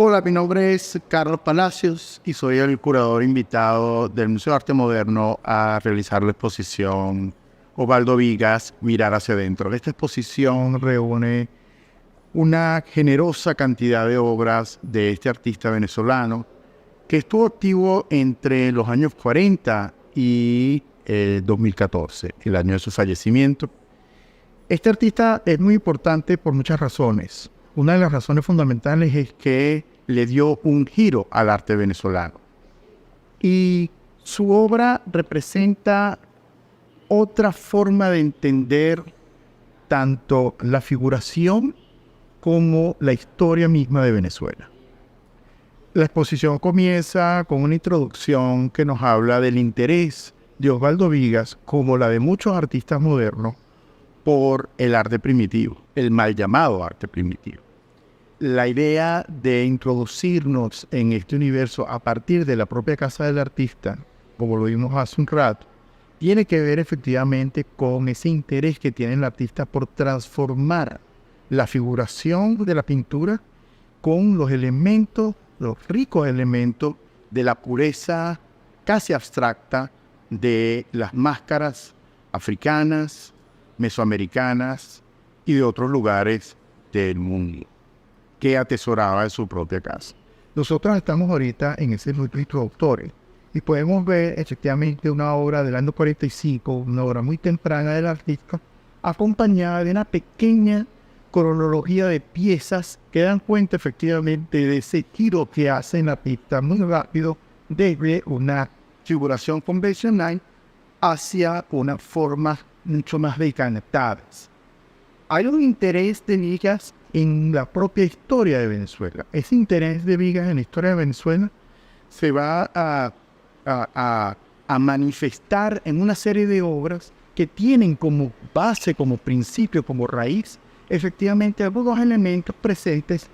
Hola, mi nombre es Carlos Palacios y soy el curador invitado del Museo de Arte Moderno a realizar la exposición Osvaldo Vigas, Mirar hacia adentro. Esta exposición reúne una generosa cantidad de obras de este artista venezolano que estuvo activo entre los años 40 y 2014, el año de su fallecimiento. Este artista es muy importante por muchas razones. Una de las razones fundamentales es que le dio un giro al arte venezolano. Y su obra representa otra forma de entender tanto la figuración como la historia misma de Venezuela. La exposición comienza con una introducción que nos habla del interés de Osvaldo Vigas, como la de muchos artistas modernos, por el arte primitivo, el mal llamado arte primitivo. La idea de introducirnos en este universo a partir de la propia casa del artista, como lo vimos hace un rato, tiene que ver efectivamente con ese interés que tiene el artista por transformar la figuración de la pintura con los elementos, los ricos elementos de la pureza casi abstracta de las máscaras africanas, mesoamericanas y de otros lugares del mundo que atesoraba en su propia casa. Nosotros estamos ahorita en ese núcleo introductorio y podemos ver efectivamente una obra del año 45, una obra muy temprana del artista, acompañada de una pequeña cronología de piezas que dan cuenta efectivamente de ese giro que hace en la pista muy rápido desde una figuración convencional hacia una forma mucho más decantadas. Hay un interés de Vigas en la propia historia de Venezuela. Ese interés de Vigas en la historia de Venezuela se va a manifestar en una serie de obras que tienen como base, como principio, como raíz, efectivamente algunos elementos presentes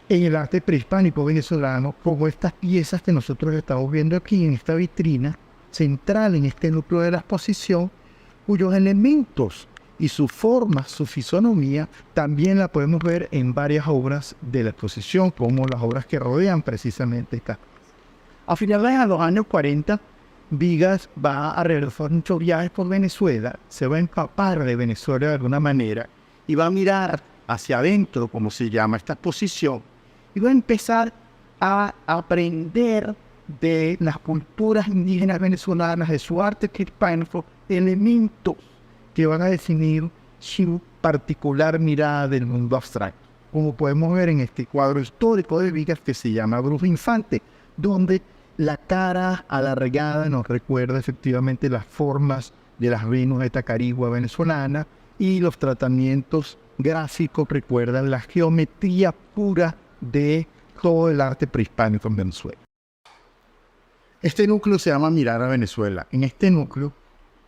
en el arte prehispánico venezolano, como estas piezas que nosotros estamos viendo aquí en esta vitrina central en este núcleo de la exposición, cuyos elementos y su forma, su fisonomía, también la podemos ver en varias obras de la exposición, como las obras que rodean precisamente esta. A finales de los años 40, Vigas va a realizar muchos viajes por Venezuela, se va a empapar de Venezuela de alguna manera y va a mirar hacia adentro, como se llama esta exposición, y va a empezar a aprender de las culturas indígenas venezolanas, de su arte prehispánico, elementos que van a definir su particular mirada del mundo abstracto. Como podemos ver en este cuadro histórico de Vigas que se llama Brujo Infante, donde la cara alargada nos recuerda efectivamente las formas de las Venus de Tacarigua venezolana y los tratamientos gráficos recuerdan la geometría pura de todo el arte prehispánico en Venezuela. Este núcleo se llama Mirar a Venezuela. En este núcleo,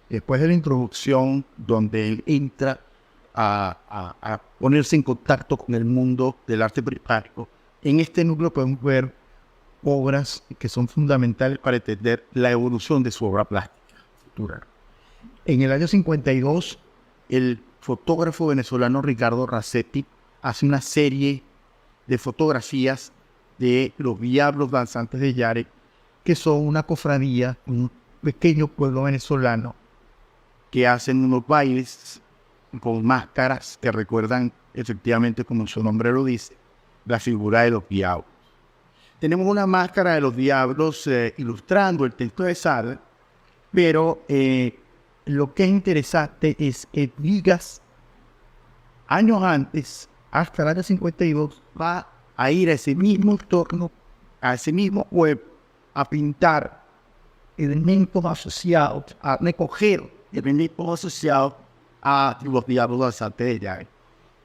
después de la introducción, donde él entra a ponerse en contacto con el mundo del arte prehispánico, en este núcleo podemos ver obras que son fundamentales para entender la evolución de su obra plástica futura. En el año 52, el fotógrafo venezolano Ricardo Racetti hace una serie de fotografías de los Diablos Danzantes de Yare, que son una cofradía, un pequeño pueblo venezolano, que hacen unos bailes con máscaras que recuerdan efectivamente, como su nombre lo dice, la figura de los diablos. Tenemos una máscara de los diablos ilustrando el texto de Sade, pero lo que es interesante es que Vigas, años antes, hasta el año 52, va a ir a ese mismo entorno, a ese mismo pueblo, a pintar elementos asociados, a recoger elementos asociados a los diablos danzantes de Yare.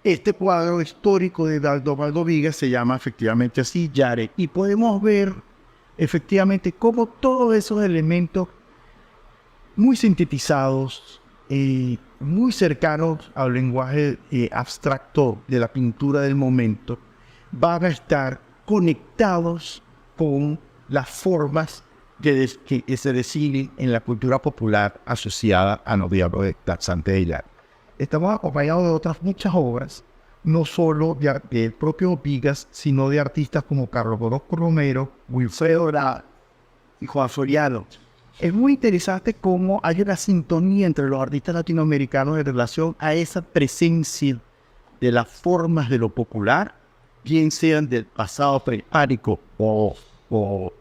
Este cuadro histórico de Osvaldo Vigas se llama efectivamente así, Yare, y podemos ver efectivamente cómo todos esos elementos muy sintetizados, muy cercanos al lenguaje abstracto de la pintura del momento, van a estar conectados con las formas que se deciden en la cultura popular asociada a los diablos danzantes de Yare. Estamos acompañados de otras muchas obras, no solo del propio Vigas, sino de artistas como Carlos Orozco Romero, Wilfredo Lara y Juan Soriano. Es muy interesante cómo hay una sintonía entre los artistas latinoamericanos en relación a esa presencia de las formas de lo popular, bien sean del pasado prehispánico o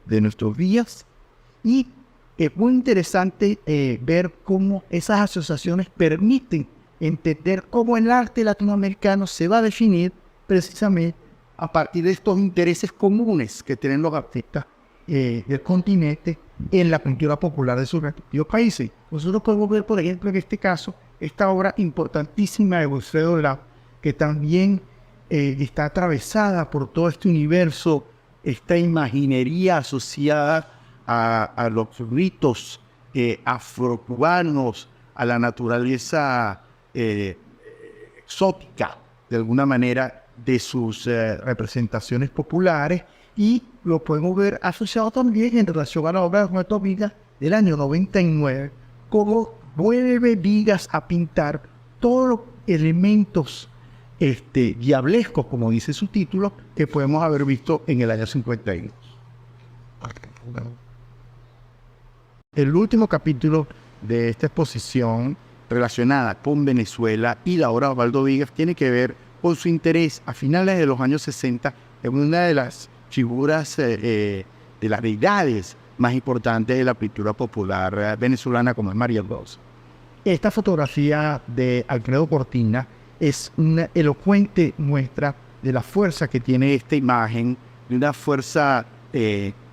de nuestros días. Y es muy interesante ver cómo esas asociaciones permiten entender cómo el arte latinoamericano se va a definir precisamente a partir de estos intereses comunes que tienen los artistas del continente en la cultura popular de sus respectivos países. Nosotros podemos ver, por ejemplo, en este caso, esta obra importantísima de Wilfredo Lara, que también está atravesada por todo este universo, esta imaginería asociada a los ritos afrocubanos, a la naturaleza exótica, de alguna manera, de sus representaciones populares, y lo podemos ver asociado también en relación a la obra de Roberto Vigas del año 99, como vuelve Vigas a pintar todos los elementos diablescos, como dice su título, que podemos haber visto en el año 52. El último capítulo de esta exposición relacionada con Venezuela y la obra de Osvaldo Vigas tiene que ver con su interés a finales de los años 60 en una de las figuras de las deidades más importantes de la pintura popular venezolana, como es María Rosa. Esta fotografía de Alfredo Cortina es una elocuente muestra de la fuerza que tiene esta imagen, de una fuerza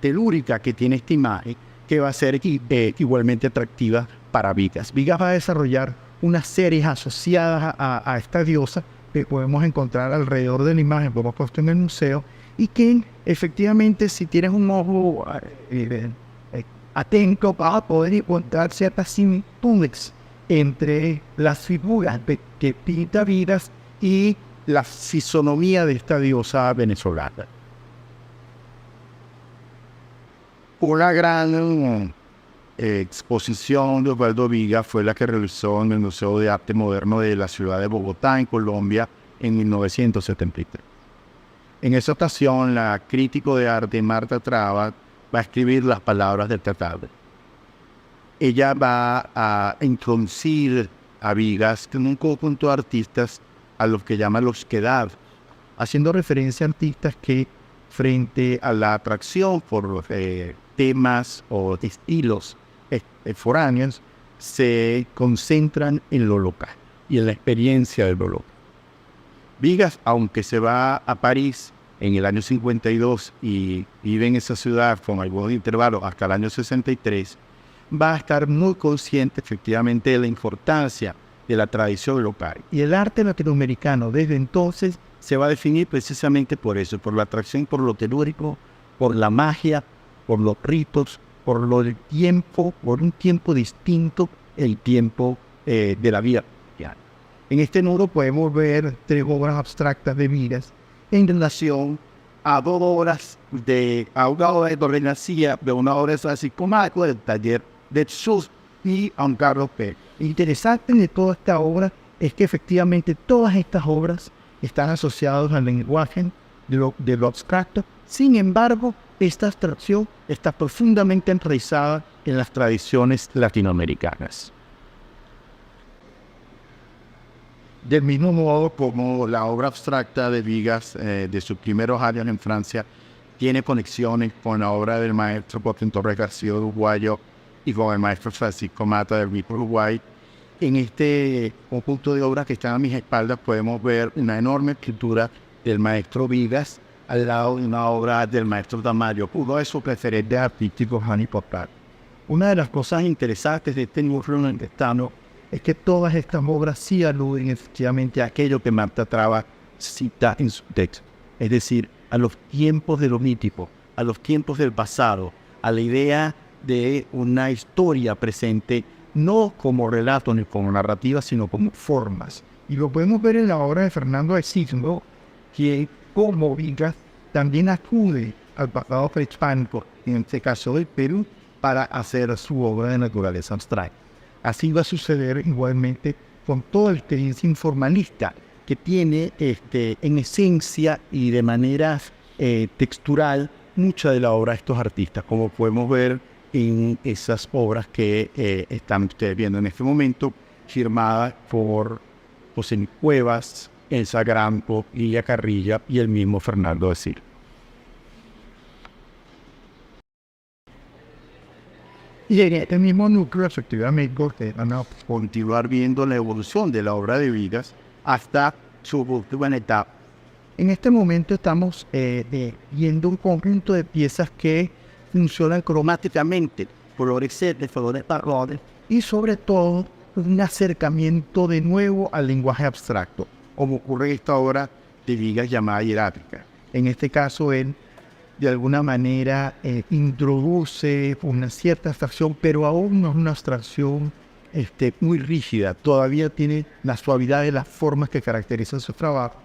telúrica que tiene esta imagen, que va a ser igualmente atractiva para Vigas. Vigas va a desarrollar unas series asociadas a esta diosa que podemos encontrar alrededor de la imagen, por puesto en el museo, y que efectivamente, si tienes un ojo atento, vas a poder encontrar ciertas similitudes entre las figuras que pinta Vigas y la fisonomía de esta diosa venezolana. Una gran exposición de Osvaldo Vigas fue la que realizó en el Museo de Arte Moderno de la ciudad de Bogotá, en Colombia, en 1973. En esa ocasión, la crítico de arte Marta Traba va a escribir las palabras del tratado. Ella va a introducir a Vigas en un conjunto de artistas a los que llama los quedados, haciendo referencia a artistas que, frente a la atracción por temas o estilos foráneos, se concentran en lo local y en la experiencia de lo local. Vigas, aunque se va a París en el año 52 y vive en esa ciudad con algunos intervalos hasta el año 63, va a estar muy consciente efectivamente de la importancia de la tradición local. Y el arte latinoamericano desde entonces se va a definir precisamente por eso, por la atracción por lo telúrico, por la magia, por los ritos, por lo del tiempo, por un tiempo distinto, el tiempo de la vida. En este nudo podemos ver 3 obras abstractas de Vigas en relación a 2 obras a una obra de Torres García, de una obra de Francisco Marco, del taller de Jesús, y a un Carlos Pérez. Lo interesante de toda esta obra es que efectivamente todas estas obras están asociadas al lenguaje de lo abstracto. Sin embargo, esta abstracción está profundamente enraizada en las tradiciones latinoamericanas. Del mismo modo como la obra abstracta de Vigas de sus primeros años en Francia tiene conexiones con la obra del maestro Torres García uruguayo y con el maestro Francisco Mata del mismo Uruguay, en este conjunto de obras que están a mis espaldas podemos ver una enorme escritura del maestro Vigas al lado de una obra del maestro Tamayo, uno de sus referentes artísticos más importantes. Una de las cosas interesantes de este libro en el que estamos es que todas estas obras sí aluden efectivamente a aquello que Marta Traba cita en su texto, es decir, a los tiempos de lo mítico, a los tiempos del pasado, a la idea de una historia presente, no como relato ni como narrativa, sino como formas. Y lo podemos ver en la obra de Fernando de Signo, que como Vigas también acude al pasado prehispánico, en este caso del Perú, para hacer su obra de naturaleza abstracta. Así va a suceder igualmente con toda la experiencia informalista que tiene en esencia y de manera textural mucha de la obra de estos artistas, como podemos ver en esas obras que están ustedes viendo en este momento, firmadas por José Luis Cuevas, Elsa Grampo, Lilia Carrilla y el mismo Fernando de Silva. Y en este mismo núcleo, efectivamente, ustedes van a continuar viendo la evolución de la obra de Vigas hasta su última etapa. En este momento estamos viendo un conjunto de piezas que funcionan cromáticamente, fluorescentes, colores marrones, y sobre todo un acercamiento de nuevo al lenguaje abstracto, como ocurre en esta obra de Vigas llamada Hierátrica. En este caso, él de alguna manera introduce una cierta abstracción, pero aún no es una abstracción muy rígida. Todavía tiene la suavidad de las formas que caracterizan su trabajo.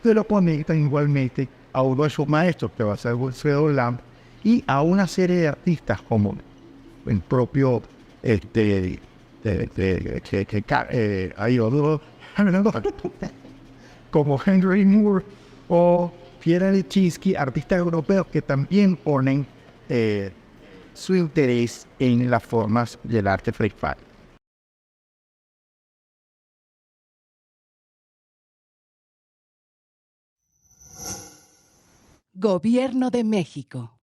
Se lo conectan igualmente a uno de sus maestros, que va a ser Wilfredo Lamb, y a una serie de artistas como el propio como Henry Moore o Pierre Lichynski, artistas europeos que también ponen su interés en las formas del arte prehispánico. Gobierno de México.